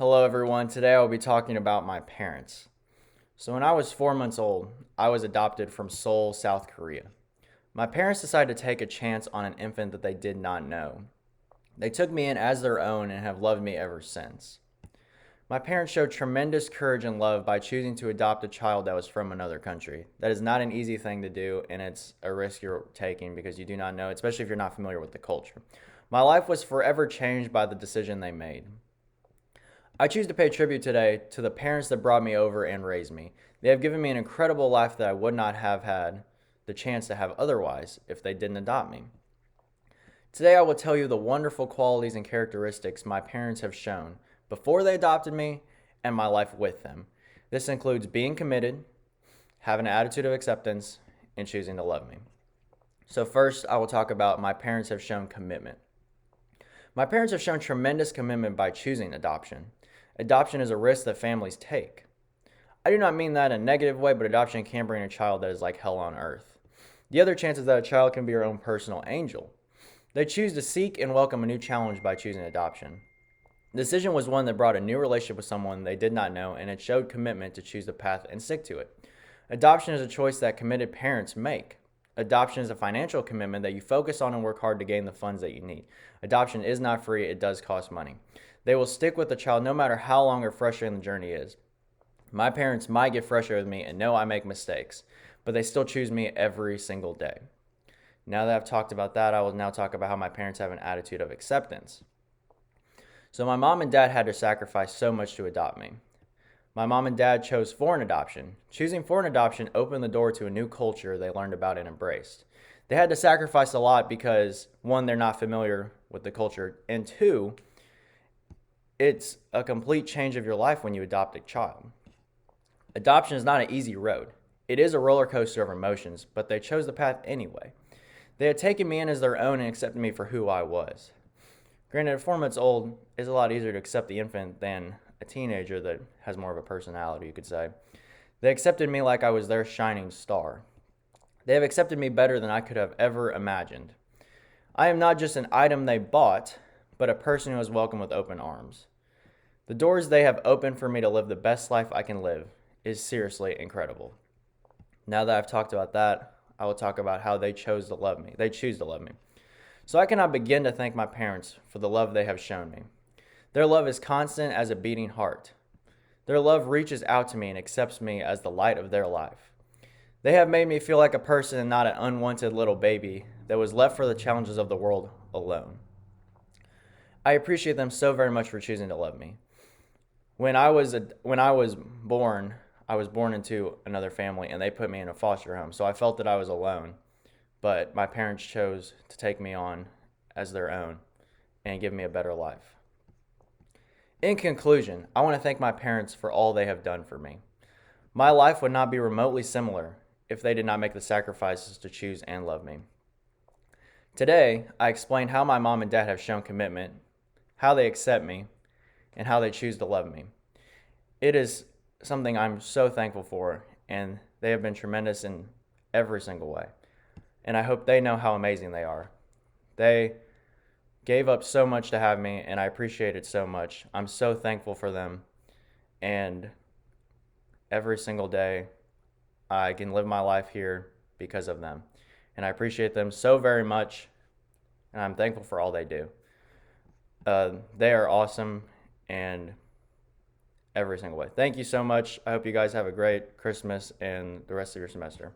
Hello, everyone. Today I will be talking about my parents. So, when I was 4 months old, I was adopted from Seoul, South Korea. My parents decided to take a chance on an infant that they did not know. They took me in as their own and have loved me ever since. My parents showed tremendous courage and love by choosing to adopt a child that was from another country. That is not an easy thing to do, and it's a risk you're taking because you do not know, especially if you're not familiar with the culture. My life was forever changed by the decision they made. I choose to pay tribute today to the parents that brought me over and raised me. They have given me an incredible life that I would not have had the chance to have otherwise if they didn't adopt me. Today, I will tell you the wonderful qualities and characteristics my parents have shown before they adopted me and my life with them. This includes being committed, having an attitude of acceptance, and choosing to love me. So, first, I will talk about my parents have shown commitment. My parents have shown tremendous commitment by choosing adoption. Adoption is a risk that families take. I do not mean that in a negative way, but adoption can bring a child that is like hell on earth. The other chance is that a child can be your own personal angel. They choose to seek and welcome a new challenge by choosing adoption. The decision was one that brought a new relationship with someone they did not know, and it showed commitment to choose the path and stick to it. Adoption is a choice that committed parents make. Adoption is a financial commitment that you focus on and work hard to gain the funds that you need. Adoption is not free, it does cost money. They will stick with the child no matter how long or frustrating the journey is. My parents might get frustrated with me and know I make mistakes, but they still choose me every single day. Now that I've talked about that, I will now talk about how my parents have an attitude of acceptance. So, my mom and dad had to sacrifice so much to adopt me. My mom and dad chose foreign adoption. Choosing foreign adoption opened the door to a new culture they learned about and embraced. They had to sacrifice a lot because, one, they're not familiar with the culture, and two, it's a complete change of your life when you adopt a child. Adoption is not an easy road. It is a roller coaster of emotions, but they chose the path anyway. They had taken me in as their own and accepted me for who I was. Granted, at 4 months old, it's a lot easier to accept the infant than a teenager that has more of a personality, you could say. They accepted me like I was their shining star. They have accepted me better than I could have ever imagined. I am not just an item they bought, but a person who is welcomed with open arms. The doors they have opened for me to live the best life I can live is seriously incredible. Now that I've talked about that, I will talk about how they chose to love me. They choose to love me. So I cannot begin to thank my parents for the love they have shown me. Their love is constant as a beating heart. Their love reaches out to me and accepts me as the light of their life. They have made me feel like a person and not an unwanted little baby that was left for the challenges of the world alone. I appreciate them so very much for choosing to love me. When I was born, I was born into another family and they put me in a foster home. So I felt that I was alone, but my parents chose to take me on as their own and give me a better life. In conclusion, I want to thank my parents for all they have done for me. My life would not be remotely similar if they did not make the sacrifices to choose and love me. Today, I explained how my mom and dad have shown commitment, how they accept me, and how they choose to love me. It is something I'm so thankful for, and they have been tremendous in every single way. And I hope they know how amazing they are. They gave up so much to have me, and I appreciate it so much. I'm so thankful for them, and every single day I can live my life here because of them. And I appreciate them so very much, and I'm thankful for all they do. They are awesome, and every single way. Thank you so much. I hope you guys have a great Christmas and the rest of your semester.